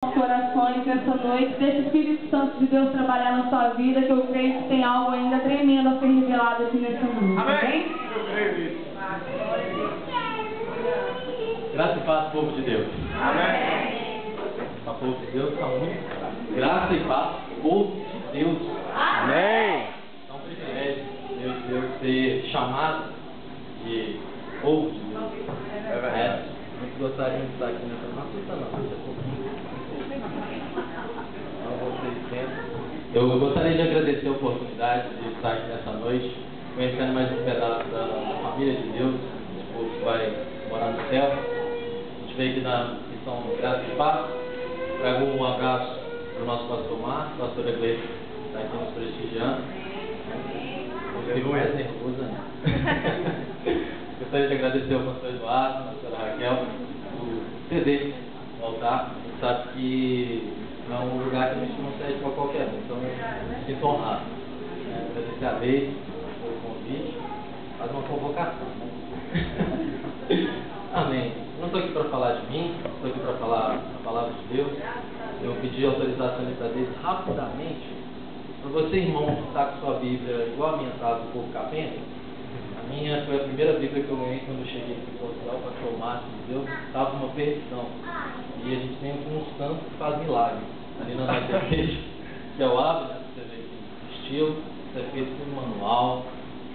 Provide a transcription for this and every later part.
Corações nessa noite, deixa o Espírito Santo de Deus trabalhar na sua vida, que eu creio que tem algo ainda tremendo a ser revelado aqui nessa noite. Amém? Eu creio nisso. Graça e paz, povo de Deus. Amém. O povo de Deus está muito. Graça e paz, povo de Deus. Amém. É um privilégio Deus ser chamado de povo de Deus. É verdade. Muito gostaria de estar aqui nessa noite. Eu gostaria de agradecer a oportunidade de estar aqui nessa noite, conhecendo mais um pedaço da família de Deus, esse povo que vai morar no céu. A gente veio aqui na missão Graça e Paz. Trago um abraço para o nosso pastor Márcio, pastora Gleice, que está aqui nos prestigiando. Eu fico mais nervoso, né? Gostaria de agradecer ao pastor Eduardo, a pastora Raquel, por ceder no altar. A gente sabe que não é um lugar que a gente não cede para qualquer um, então me sinto honrado. Agradecer a Deus pelo convite, faz uma convocação, né? Amém. Eu não estou aqui para falar de mim, estou aqui para falar a palavra de Deus. Eu pedi autorização para Deus rapidamente. Para você, irmão, que está com sua Bíblia igual a minha estava, um pouco capenga, a minha foi a primeira Bíblia que eu ganhei quando eu cheguei aqui em Portugal, para o máximo de Deus, estava uma perdição. E a gente tem um santo que faz milagres ali na nossa igreja, que é o hábito, né? Você vê aqui o estilo, isso é feito por manual,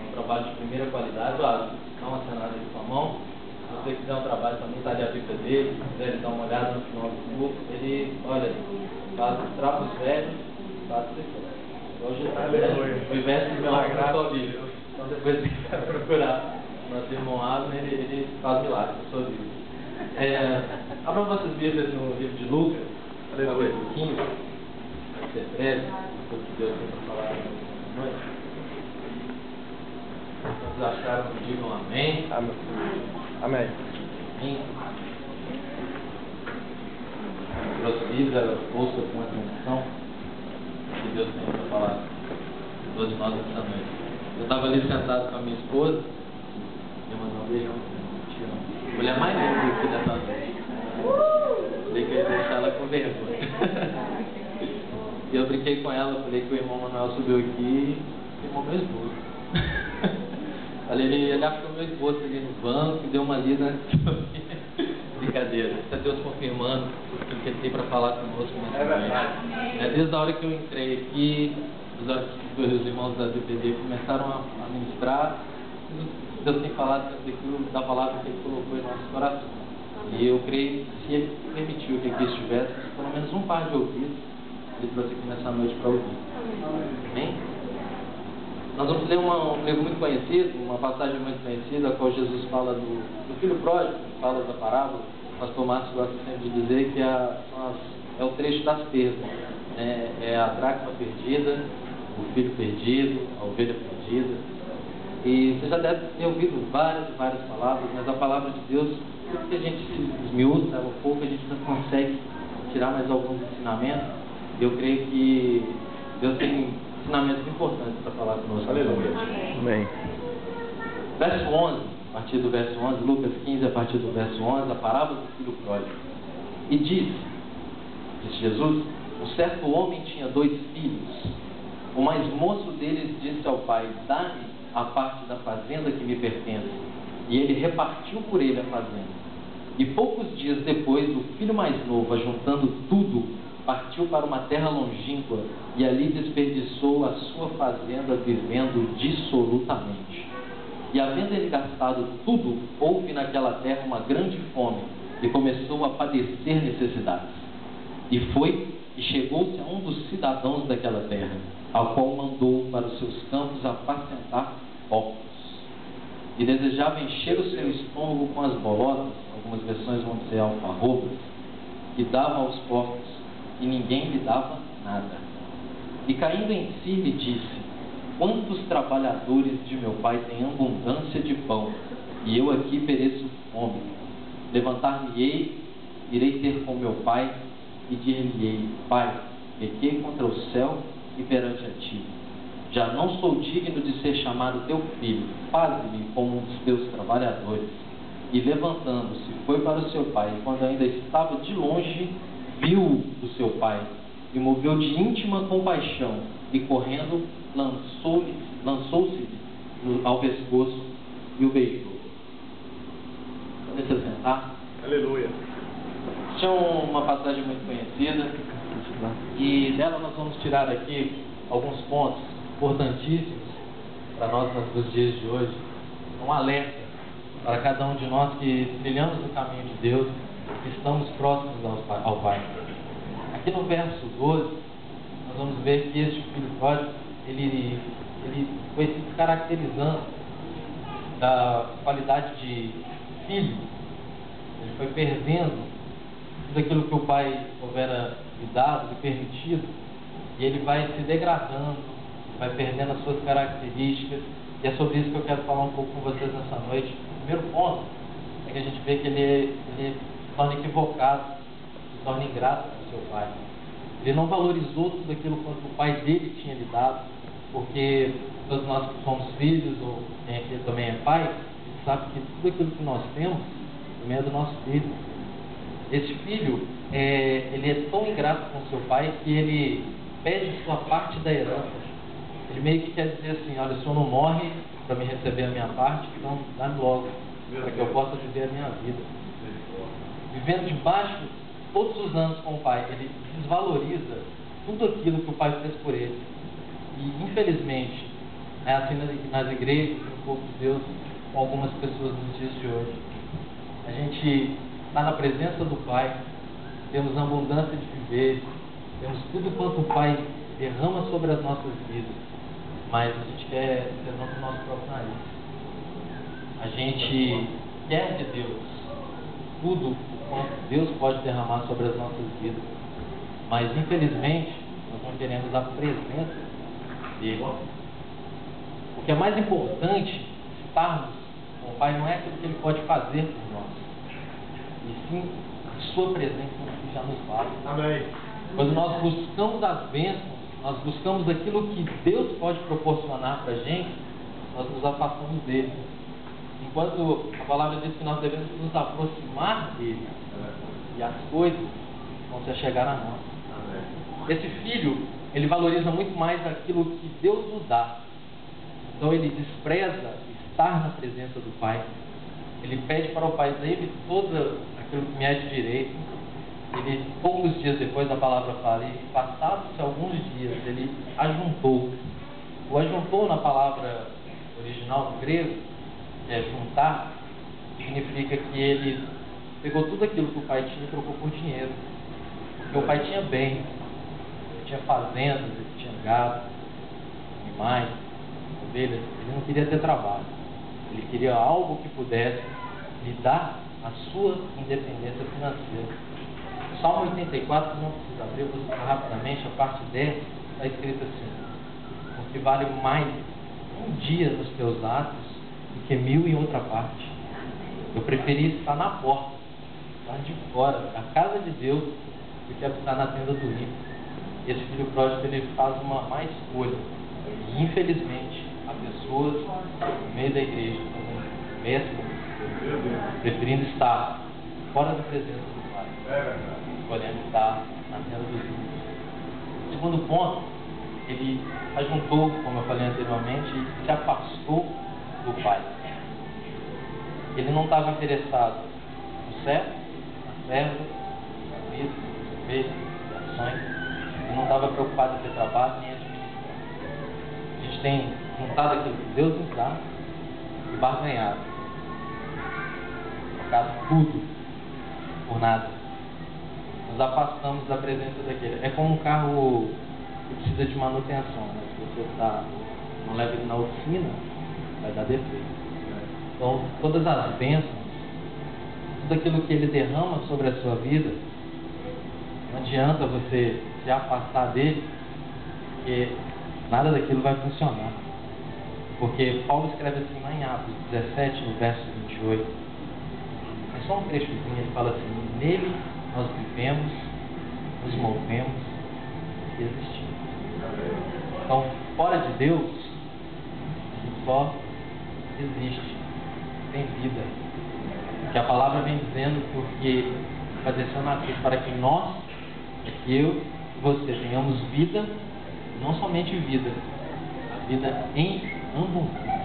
é um trabalho de primeira qualidade. Dá uma acenada aí com a mão. Se você quiser um trabalho também, está ali a Bíblia dele, se quiser dar uma olhada no final do grupo, ele, olha, faz os trapos velhos, faz isso. Hoje o investe de milagre na sua Bíblia. Então depois você quiser procurar nosso irmão Abner, ele faz milagres na sua Bíblia. Abram vossas Bíblias no livro de Lucas, capítulo 15, vai ser breve, um pouco de Deus tem para falar nessa noite. Quantos acharam, digam amém. Amém. Amém. Trouxe Bíblia, ouça com atenção o que Deus tem para falar a todos nós essa noite. Eu estava ali sentado com a minha esposa, eu mandei um beijão, te amo. Mulher mais linda aqui dessa noite. Falei que eu ia deixar ela com vergonha. E eu brinquei com ela, falei que o irmão Manuel subiu aqui e filmou meu esposo. Falei, ele achou meu esposo ali no banco e deu uma lida. Brincadeira, isso é Deus confirmando o que ele tem para falar conosco nessa noite. Desde a hora que eu entrei aqui, os irmãos da DPD começaram a ministrar, Deus tem falado da palavra que ele colocou em nosso coração. E eu creio que se ele permitiu que aqui estivesse, pelo menos um par de ouvidos, ele trouxe aqui nessa noite para ouvir. Amém? Nós vamos ler um livro muito conhecido, uma passagem muito conhecida, a qual Jesus fala do filho pródigo, fala da parábola. O pastor Márcio gosta sempre de dizer que é o trecho das perdas. É a dracma perdida, o filho perdido, a ovelha perdida. E você já deve ter ouvido várias palavras, mas a palavra de Deus, tudo que a gente se esmiuça, um pouco a gente ainda consegue tirar mais alguns ensinamentos. E eu creio que Deus tem ensinamentos importantes para falar conosco. Aleluia. Amém. Verso 11, a partir do verso 11, Lucas 15, a partir do verso 11, a parábola do filho pródigo. E disse Jesus, um certo homem tinha 2 filhos. O mais moço deles disse ao pai, dá-me a parte da fazenda que me pertence. E ele repartiu por ele a fazenda. E poucos dias depois, o filho mais novo, ajuntando tudo, partiu para uma terra longínqua e ali desperdiçou a sua fazenda vivendo dissolutamente. E havendo ele gastado tudo, houve naquela terra uma grande fome e começou a padecer necessidades. E foi e chegou-se a um dos cidadãos daquela terra, ao qual mandou para os seus campos apacentar porcos. E desejava encher o seu estômago com as bolotas, algumas versões vão dizer alfarrobas, que dava aos porcos, e ninguém lhe dava nada. E caindo em si lhe disse, quantos trabalhadores de meu pai têm abundância de pão, e eu aqui pereço de fome. Levantar-me-ei, irei ter com meu pai, e dir-lhe-ei, pai, pequei contra o céu e perante a ti. Já não sou digno de ser chamado teu filho, faze-me como um dos teus trabalhadores. E levantando-se, foi para o seu pai, e quando ainda estava de longe, viu o seu pai e moveu de íntima compaixão e correndo lançou-se ao pescoço e o beijou. Pode se sentar? Aleluia. Tinha uma passagem muito conhecida e dela nós vamos tirar aqui alguns pontos importantíssimos para nós nos dias de hoje. Um alerta para cada um de nós que trilhamos o caminho de Deus, que estamos próximos ao Pai. Aqui no verso 12, nós vamos ver que este filho pródigo, ele foi se caracterizando da qualidade de filho. Ele foi perdendo tudo aquilo que o pai houvera lhe dado, lhe permitido, e ele vai se degradando, vai perdendo as suas características, e é sobre isso que eu quero falar um pouco com vocês nessa noite. O primeiro ponto é que a gente vê que ele se torna equivocado, se torna ingrato com o seu pai. Ele não valorizou tudo aquilo que o pai dele tinha lhe dado, porque todos nós que somos filhos, ou quem aqui também é pai, sabe que tudo aquilo que nós temos também é do nosso filho. Esse filho, ele é tão ingrato com seu pai que ele pede sua parte da herança. Ele meio que quer dizer assim: olha, o senhor não morre para me receber a minha parte, então dá-me logo, para que eu possa viver a minha vida. Vivendo debaixo todos os anos com o pai, ele desvaloriza tudo aquilo que o pai fez por ele. E infelizmente é assim nas igrejas, no povo de Deus, com algumas pessoas nos dias de hoje. A gente está na presença do Pai, temos abundância de viver, temos tudo quanto o Pai derrama sobre as nossas vidas, mas a gente quer ser no nosso próprio nariz. A gente quer de Deus tudo o quanto Deus pode derramar sobre as nossas vidas, mas infelizmente nós não queremos a presença dele. O que é mais importante, estarmos com o Pai, não é aquilo que Ele pode fazer por nós, e sim a sua presença que já nos vale. Amém. Quando nós buscamos as bênçãos, nós buscamos aquilo que Deus pode proporcionar para a gente, nós nos afastamos dele. Enquanto a palavra diz que nós devemos nos aproximar dele, e as coisas vão se chegar a nós. Esse filho, ele valoriza muito mais aquilo que Deus nos dá. Então ele despreza estar na presença do Pai. Ele pede para o Pai: dê-me todo aquilo que me é de direito. Ele, poucos dias depois, a palavra fala, e passados-se alguns dias, ele ajuntou. O ajuntou, na palavra original do grego, juntar, significa que ele pegou tudo aquilo que o pai tinha e trocou por dinheiro. Porque o pai tinha bem, ele tinha fazendas, ele tinha gado, animais, ovelhas. Ele não queria ter trabalho, ele queria algo que pudesse lhe dar a sua independência financeira. O Salmo 84, não precisa abrir, eu vou citar rapidamente, a parte 10, está escrito assim: porque vale mais um dia nos teus atos do que 1000 em outra parte. Eu preferi estar na porta, lá de fora, da casa de Deus, do que habitar na tenda do ímpio. Esse filho pródigo, ele faz uma má escolha. E infelizmente, há pessoas no meio da igreja fazendo péssima, preferindo estar fora da presença do Pai, escolhendo estar na tenda dos ímpios. Segundo ponto, ele ajuntou, como eu falei anteriormente, e se afastou do Pai. Ele não estava interessado no céu, na terra, na vida, no meio, nas ações. Ele não estava preocupado em ter trabalho nem administrar. A gente tem juntado aquilo que Deus nos dá e barganhado. Trocado tudo por nada. Nos afastamos da presença daquele. É como um carro que precisa de manutenção, né? Se você não leva ele na oficina, vai dar defeito. Então, todas as bênçãos, tudo aquilo que ele derrama sobre a sua vida, não adianta você se afastar dele, porque nada daquilo vai funcionar. Porque Paulo escreve assim lá em Atos 17, no verso 28. É só um trechozinho, ele fala assim: nele nós vivemos, nos movemos e existimos. Então, fora de Deus, a gente só existe, tem vida. Que a palavra vem dizendo porque vai descer na cruz para que nós é que eu e você tenhamos vida, não somente vida, a vida em abundância.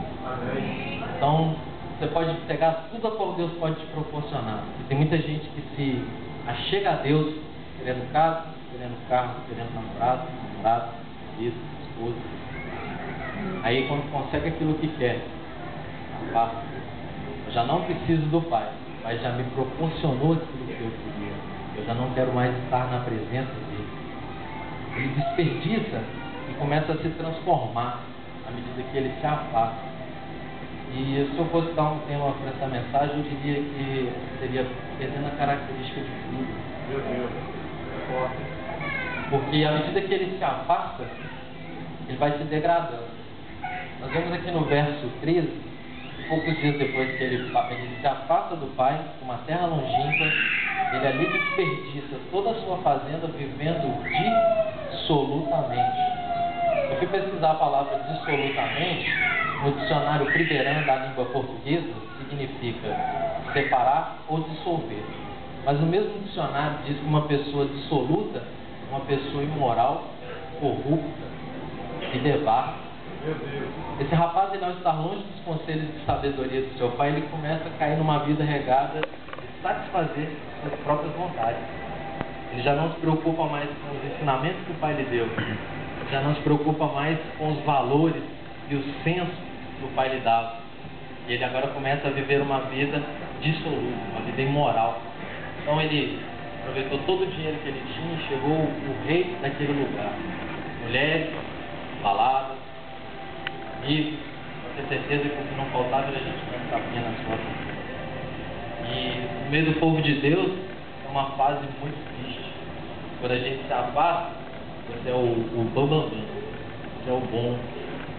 Então, você pode pegar tudo a qual Deus pode te proporcionar. E tem muita gente que se achega a Deus querendo casa, querendo carro, querendo namorado, marido, esposa. Aí quando consegue aquilo que quer, afasta. Eu já não preciso do Pai, mas já me proporcionou aquilo que eu queria. Eu já não quero mais estar na presença dele. Ele desperdiça e começa a se transformar à medida que ele se afasta. E se eu fosse dar um tema para essa mensagem, eu diria que seria perdendo a característica de filho. Meu Deus. Porque à medida que ele se afasta, ele vai se degradando. Nós vemos aqui no verso 13, poucos dias depois que ele se afasta do pai, uma terra longínqua, ele ali desperdiça toda a sua fazenda vivendo dissolutamente. Eu fui pesquisar a palavra dissolutamente. No dicionário Primeirão da língua portuguesa, significa separar ou dissolver. Mas no mesmo dicionário diz que uma pessoa dissoluta é uma pessoa imoral, corrupta e devassa. Esse rapaz, ele, ao estar longe dos conselhos de sabedoria do seu pai, ele começa a cair numa vida regada de satisfazer suas próprias vontades. Ele já não se preocupa mais com os ensinamentos que o pai lhe deu. Já não se preocupa mais com os valores e o senso que o pai lhe dava. E ele agora começa a viver uma vida dissoluta, uma vida imoral. Então ele aproveitou todo o dinheiro que ele tinha e chegou o rei daquele lugar. Mulheres, baladas, amigos, para ter certeza que o que não faltava era a gente com um tapinha nas costas. E no meio do povo de Deus é uma fase muito triste. Quando a gente se afasta, você é o bambambam, você é o bom.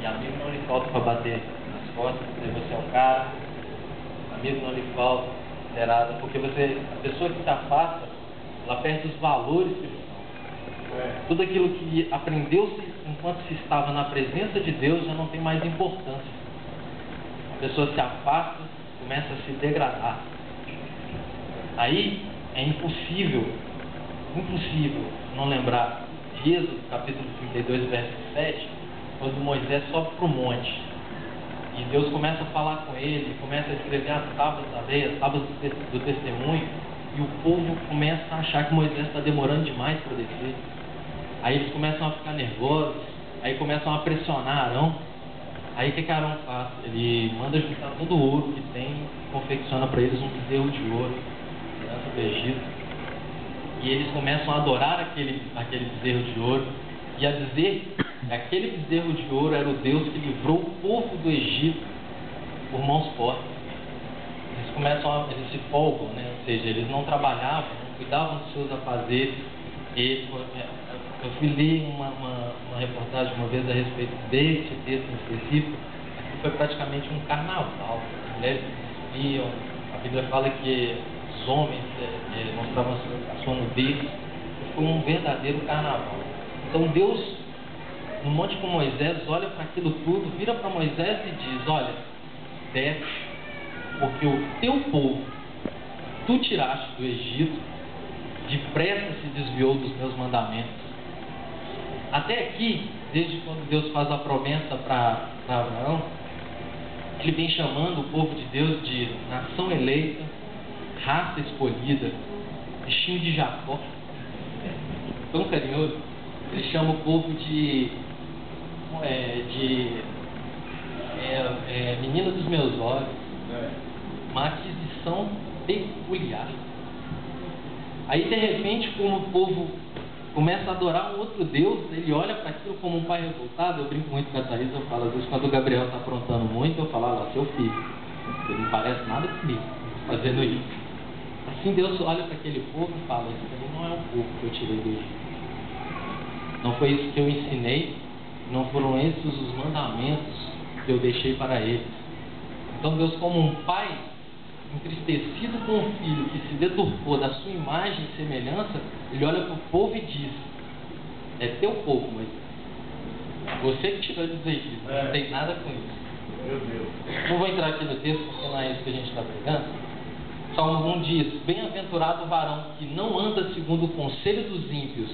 E amigo não lhe falta para bater nas costas, porque você é o cara. Amigo não lhe falta, será, porque a pessoa que se afasta, ela perde os valores que lhe são. Tudo aquilo que aprendeu-se enquanto se estava na presença de Deus já não tem mais importância. A pessoa se afasta, começa a se degradar. Aí é impossível não lembrar de Êxodo, capítulo 32, verso 7, quando Moisés sobe para o monte e Deus começa a falar com ele, começa a escrever as tábuas da lei, as tábuas do testemunho, e o povo começa a achar que Moisés está demorando demais para descer. Aí eles começam a ficar nervosos, aí começam a pressionar Arão. Aí o que Arão faz? Ele manda juntar todo o ouro que tem, confecciona para eles um bezerro de ouro, herança do Egito. E eles começam a adorar aquele bezerro de ouro e a dizer que aquele bezerro de ouro era o Deus que livrou o povo do Egito por mãos fortes. Eles se folgam, né? Ou seja, eles não trabalhavam, não cuidavam dos seus afazeres. Eu fui ler uma reportagem uma vez a respeito desse texto em específico. Aquilo foi praticamente um carnaval. As mulheres desfiam, a Bíblia fala que os homens mostravam a sua nudez. Foi um verdadeiro carnaval. Então Deus, no monte com Moisés, olha para aquilo tudo, vira para Moisés e diz: olha, desce, porque o teu povo tu tiraste do Egito, depressa se desviou dos meus mandamentos. Até aqui, desde quando Deus faz a promessa para Abraão, ele vem chamando o povo de Deus de nação eleita, raça escolhida, bichinho de Jacó. Tão carinhoso. Ele chama o povo de menino dos meus olhos, uma aquisição peculiar. Aí de repente, como o povo começa a adorar um outro Deus, ele olha para aquilo como um pai revoltado. Eu brinco muito com a Thaís, eu falo, às vezes quando o Gabriel está aprontando muito, eu falo: lá, seu filho, ele não parece nada comigo fazendo isso. Assim Deus olha para aquele povo e fala: isso aí não é o povo que eu tirei do Egito. Não foi isso que eu ensinei, não foram esses os mandamentos que eu deixei para eles. Então Deus, como um pai entristecido com o filho que se deturpou da sua imagem e semelhança, ele olha para o povo e diz: é teu povo, mas você que tirou dos Egito, não tem nada com isso. Meu Deus. Não vou entrar aqui no texto porque não é isso que a gente está pregando, Salmo 1 diz: bem-aventurado o varão que não anda segundo o conselho dos ímpios,